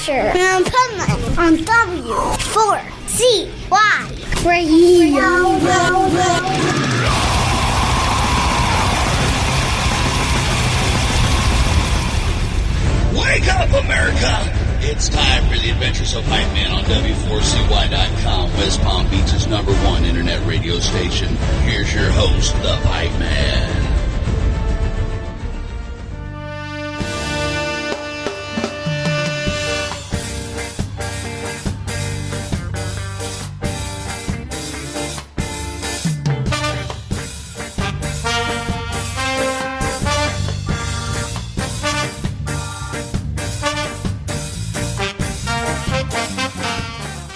Adventure in Pipeman on W4CY Radio. Wake up, America! It's time for the Adventures of Pipeman on W4CY.com, West Palm Beach's #1 internet radio station. Here's your host, the Pipeman.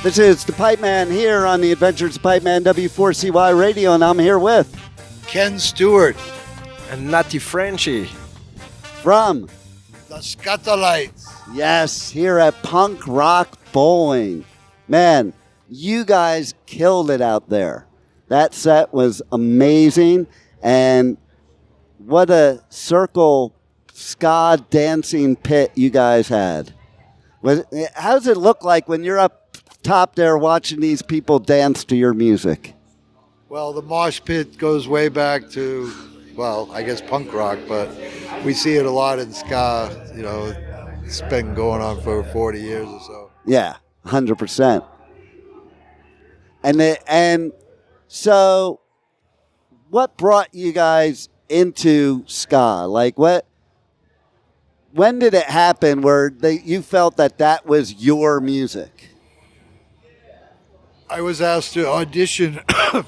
This is the Pipeman here on the Adventures of Pipeman W4CY Radio, and I'm here with Ken Stewart and Natty Frenchie from the Skatalites. Yes, here at Punk Rock Bowling. Man, you guys killed it out there. That set was amazing, and what a circle ska dancing pit you guys had. How does it look like when you're up top there watching these people dance to your music? Well, the mosh pit goes way back to, well, I guess punk rock, but we see it a lot in ska. You know, it's been going on for 40 years or so. Yeah, 100%. And so what brought you guys into ska? Like when did it happen where you felt that was your music? I was asked to audition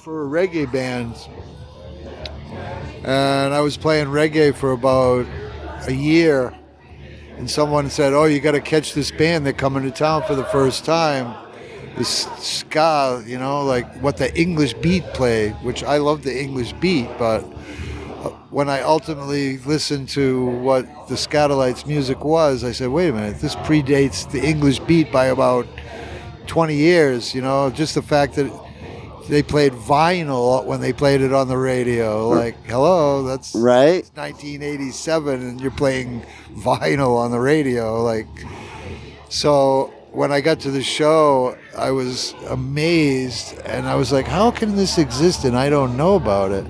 for a reggae band, and I was playing reggae for about a year, and someone said, "Oh, you got to catch this band. They're coming to town for the first time. This ska, you know, like what the English beat play," which I love the English beat, but when I ultimately listened to what the Skatalites' music was, I said, wait a minute, this predates the English beat by about 20 years, you know, just the fact that they played vinyl when they played it on the radio. Like, hello, that's right. 1987 and you're playing vinyl on the radio. Like, so when I got to the show, I was amazed and I was like, how can this exist and I don't know about it?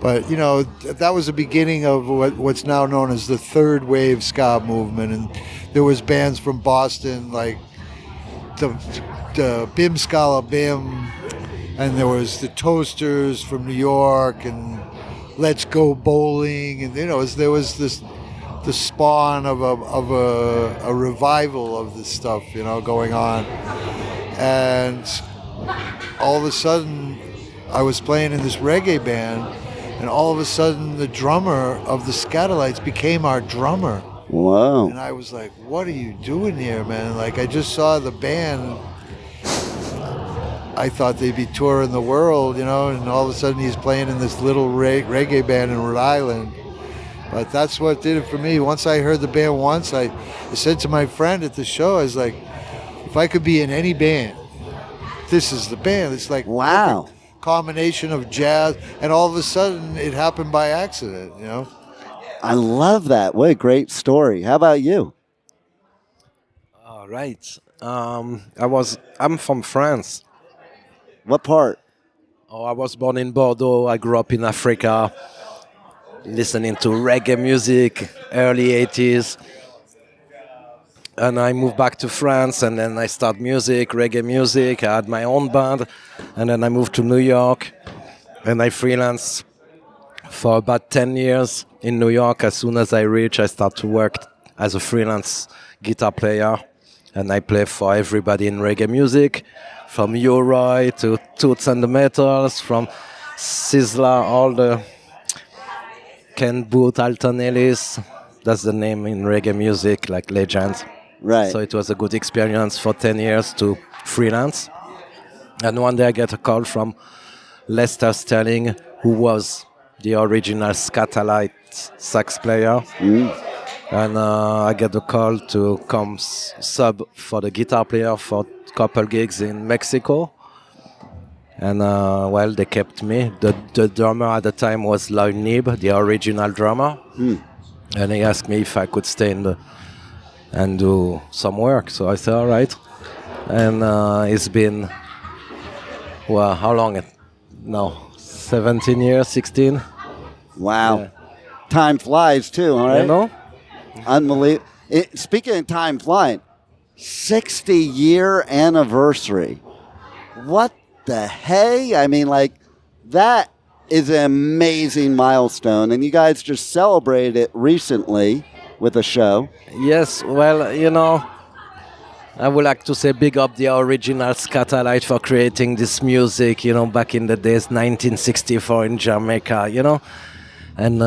But, you know, that was the beginning of what's now known as the third wave ska movement. And there was bands from Boston like the Bim Scala Bim, and there was the Toasters from New York, and Let's Go Bowling, and you know, there was the spawn of a revival of this stuff, you know, going on. And all of a sudden, I was playing in this reggae band, and all of a sudden, the drummer of the Skatalites became our drummer. Wow. And I was like, what are you doing here, man? Like, I just saw the band. I thought they'd be touring the world, you know, and all of a sudden he's playing in this little reggae band in Rhode Island. But that's what did it for me. Once I heard the band once, I said to my friend at the show, I was like, if I could be in any band, this is the band. It's like, wow, combination of jazz, and all of a sudden it happened by accident, you know. I love that. What a great story. How about you? All right. I'm from France. What part? Oh, I was born in Bordeaux. I grew up in Africa, listening to reggae music, early 80s. And I moved back to France, and then I started reggae music. I had my own band, and then I moved to New York, and I freelanced for about 10 years in New York. As soon as I started to work as a freelance guitar player, and I play for everybody in reggae music, from U-Roy to Toots and the Metals, from Sizzla, all the Ken Booth, Alton Ellis. That's the name in reggae music, like legends. Right. So it was a good experience for 10 years to freelance. And one day I get a call from Lester Sterling, who was the original Skatalite sax player. And I get the call to come sub for the guitar player for a couple gigs in Mexico. And, well, they kept me. The drummer at the time was Lloyd Knibb, the original drummer. And he asked me if I could stay in and do some work. So I said, all right. And it's been, well, how long now? 17 years, 16? Wow. Yeah. Time flies too, all right? You know? Unbelievable. Speaking of time flying, 60-year anniversary. What the hey? I mean, like, that is an amazing milestone, and you guys just celebrated it recently with a show. Yes, well, you know, I would like to say big up the original Skatalites for creating this music, you know, back in the days, 1964 in Jamaica, you know. And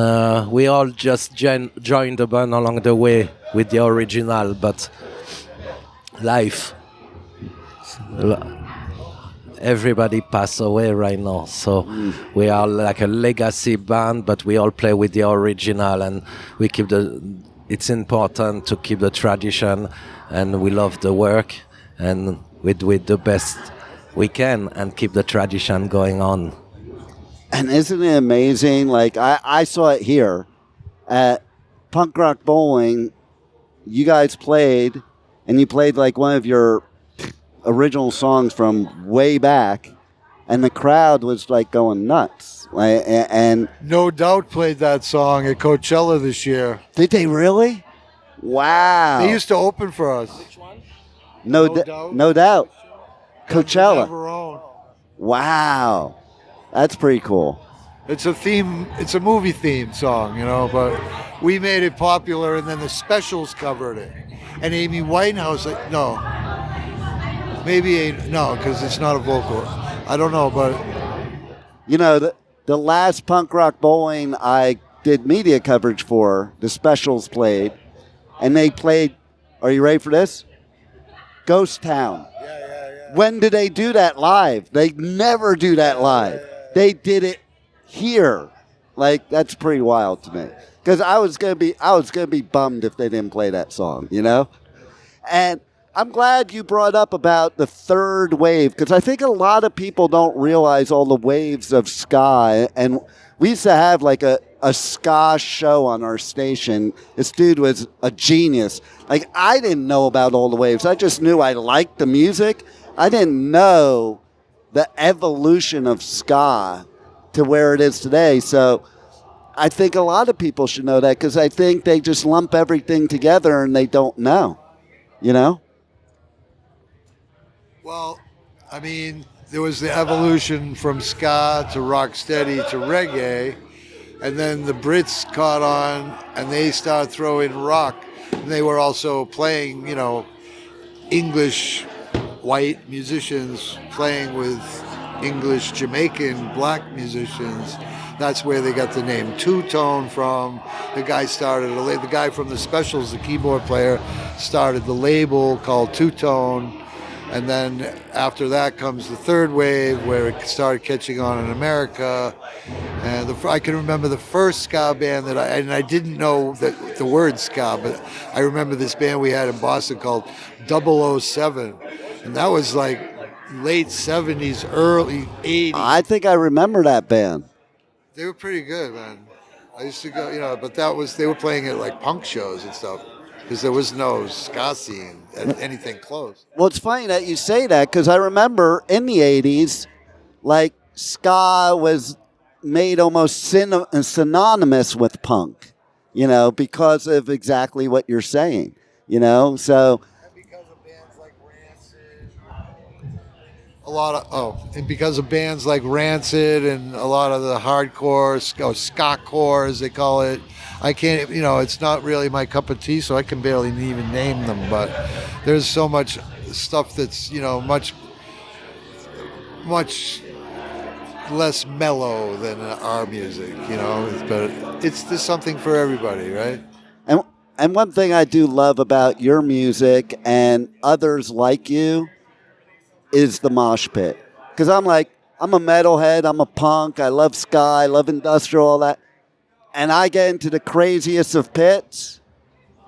we all just joined the band along the way with the original, but life, everybody passed away right now. So we are like a legacy band, but we all play with the original, and we keep it's important to keep the tradition, and we love the work, and we do it the best we can and keep the tradition going on. And isn't it amazing? Like, I saw it here at Punk Rock Bowling. You guys played, and you played like one of your original songs from way back, and the crowd was like going nuts. Like, and No Doubt played that song at Coachella this year. did they really? Wow. They used to open for us. No doubt. Coachella. Have our own. Wow. That's pretty cool. It's a theme. It's a movie theme song, you know. But we made it popular, and then the Specials covered it. And Amy Winehouse, no, because it's not a vocal. I don't know, but You know, the last Punk Rock Bowling I did media coverage for, the Specials played, and they played, are you ready for this? Ghost Town. Yeah. When did they do that live? They never do that live. They did it here. Like, that's pretty wild to me. Because I was gonna be bummed if they didn't play that song, you know? And I'm glad you brought up about the third wave, because I think a lot of people don't realize all the waves of ska. And we used to have like a ska show on our station. This dude was a genius. Like, I didn't know about all the waves. I just knew I liked the music. I didn't know the evolution of ska to where it is today. So I think a lot of people should know that, because I think they just lump everything together and they don't know, you know? well, I mean, there was the evolution from ska to rocksteady to reggae, and then the Brits caught on and they started throwing rock. And they were also playing, you know, English white musicians playing with English Jamaican black musicians. That's where they got the name Two-Tone from. The guy from the Specials, the keyboard player, started the label called Two-Tone. And then after that comes the third wave, where it started catching on in America. And I can remember the first ska band that I didn't know the word ska, but I remember this band we had in Boston called 007. And that was like late 70s, early 80s. I think I remember that band. They were pretty good, man. I used to go, you know, but they were playing at like punk shows and stuff, because there was no ska scene, anything close. Well, it's funny that you say that, because I remember in the 80s, like, ska was made almost synonymous with punk, you know, because of exactly what you're saying, you know, so... And because of bands like Rancid and a lot of the hardcore, ska-core as they call it, I can't, you know, it's not really my cup of tea, so I can barely even name them, but there's so much stuff that's, you know, much less mellow than our music, you know, but there's something for everybody, right? And one thing I do love about your music and others like you is the mosh pit. Because I'm a metalhead, I'm a punk, I love ska, I love industrial, all that. And I get into the craziest of pits,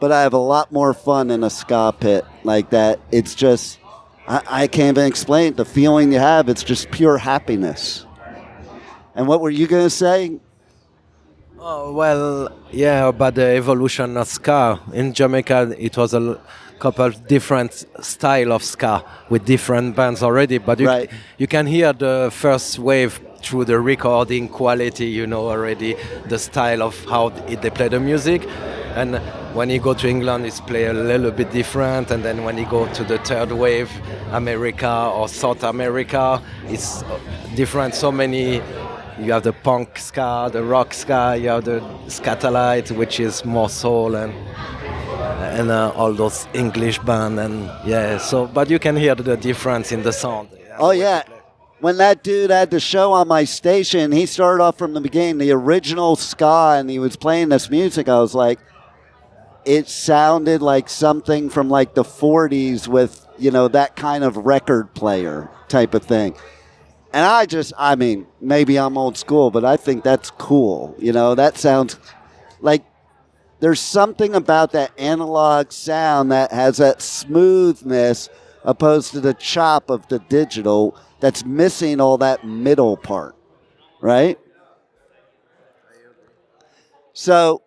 but I have a lot more fun in a ska pit like that. It's just, I can't even explain it. The feeling you have, it's just pure happiness. And what were you going to say? Oh, well, yeah, about the evolution of ska. In Jamaica, it was couple of different style of ska with different bands already, but Right. you can hear the first wave through the recording quality, already the style of how they play the music. And when you go to England, it's play a little bit different. And then when you go to the third wave, America or South America, it's different. So many. You have the punk ska, the rock ska, you have the Skatalites, which is more soul and all those English band and yeah. So, but you can hear the difference in the sound. Oh yeah. When that dude had the show on my station, he started off from the beginning, the original ska, and he was playing this music. I was like, it sounded like something from like the 40s with, that kind of record player type of thing. And I mean, maybe I'm old school, but I think that's cool. That sounds like there's something about that analog sound that has that smoothness opposed to the chop of the digital that's missing all that middle part, right? So,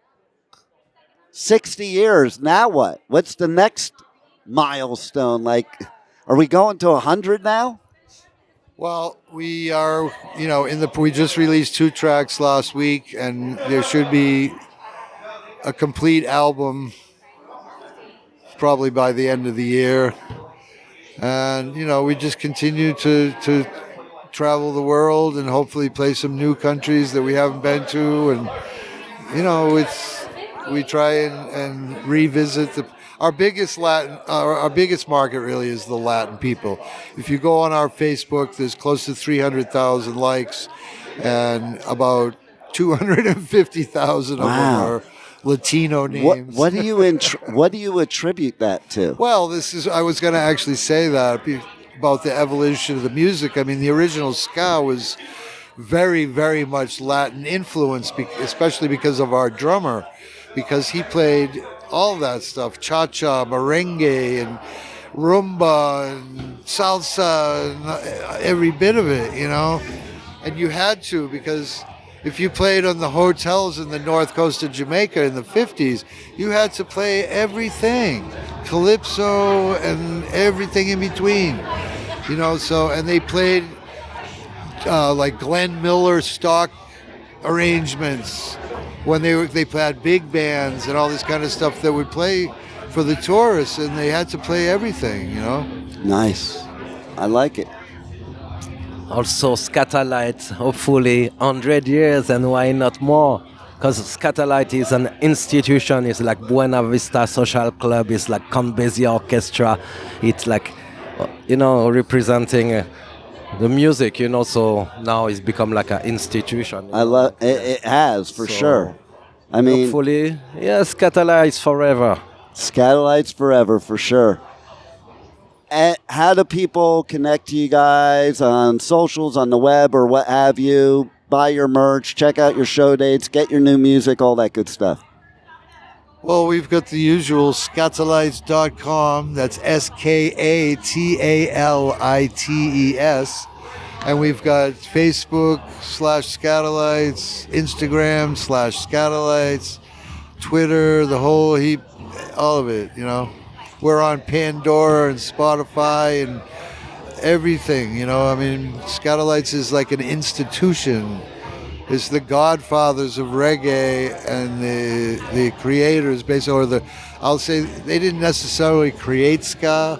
60 years, now what? What's the next milestone? Like, are we going to 100 now? Well, we are, we just released 2 tracks last week, and there should be a complete album probably by the end of the year. And, we just continue to travel the world and hopefully play some new countries that we haven't been to. And, we try and revisit our biggest market really is the Latin people. If you go on our Facebook, there's close to 300,000 likes, and about 250,000 of them are Latino names. What do you attribute that to? Well, I was going to actually say that about the evolution of the music. I mean, the original ska was very, very much Latin influenced, especially because of our drummer, because he played all that stuff, cha-cha, merengue, and rumba, and salsa, and every bit of it, And you had to, because if you played on the hotels in the north coast of Jamaica in the 50s, you had to play everything, calypso and everything in between, and they played like Glenn Miller stock arrangements when they had big bands and all this kind of stuff that would play for the tourists, and they had to play everything, Nice. I like it. Also, Skatalites, hopefully 100 years, and why not more? Because Skatalite is an institution. It's like Buena Vista Social Club. It's like Count Basie Orchestra. It's like, representing the music, so now it's become like an institution. I love it. It has for sure. I mean, hopefully, Skatalites forever. Skatalites forever for sure. And how do people connect to you guys on socials, on the web, or what have you? Buy your merch, check out your show dates, get your new music, all that good stuff. Well, we've got the usual Skatalites.com. That's Skatalites. And we've got Facebook /Skatalites, Instagram /Skatalites, Twitter, the whole heap, all of it, We're on Pandora and Spotify and everything, I mean, Skatalites is like an institution. It's the godfathers of reggae and the creators, basically, I'll say they didn't necessarily create ska.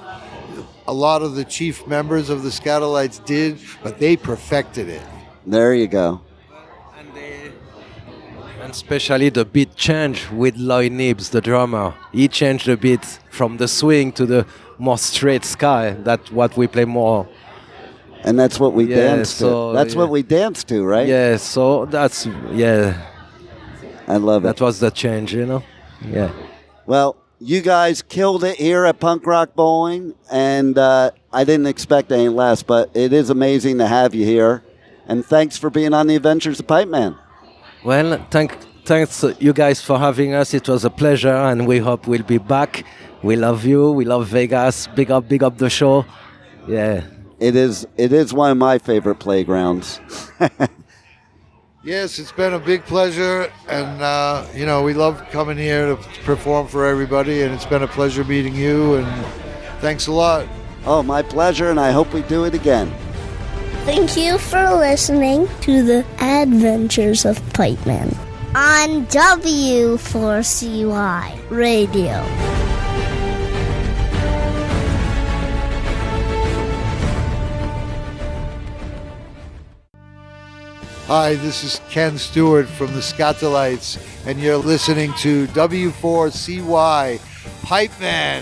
A lot of the chief members of the Skatalites did, but they perfected it. There you go. And especially the beat change with Lloyd Nibbs, the drummer. He changed the beat from the swing to the more straight ska. That's what we play more. And that's what we dance to. That's what we dance to, right? Yeah, so that's, I love it. That was the change, Yeah. Well, you guys killed it here at Punk Rock Bowling, and I didn't expect any less, but it is amazing to have you here. And thanks for being on the Adventures of Pipeman. Well, thanks you guys for having us. It was a pleasure, and we hope we'll be back. We love you. We love Vegas. Big up the show. Yeah. It is one of my favorite playgrounds. Yes, it's been a big pleasure, and we love coming here to perform for everybody, and it's been a pleasure meeting you, and thanks a lot. Oh, my pleasure, and I hope we do it again. Thank you for listening to the Adventures of Pipeman on W4CY Radio. Hi, this is Ken Stewart from the Skatalites, and you're listening to W4CY Pipeman.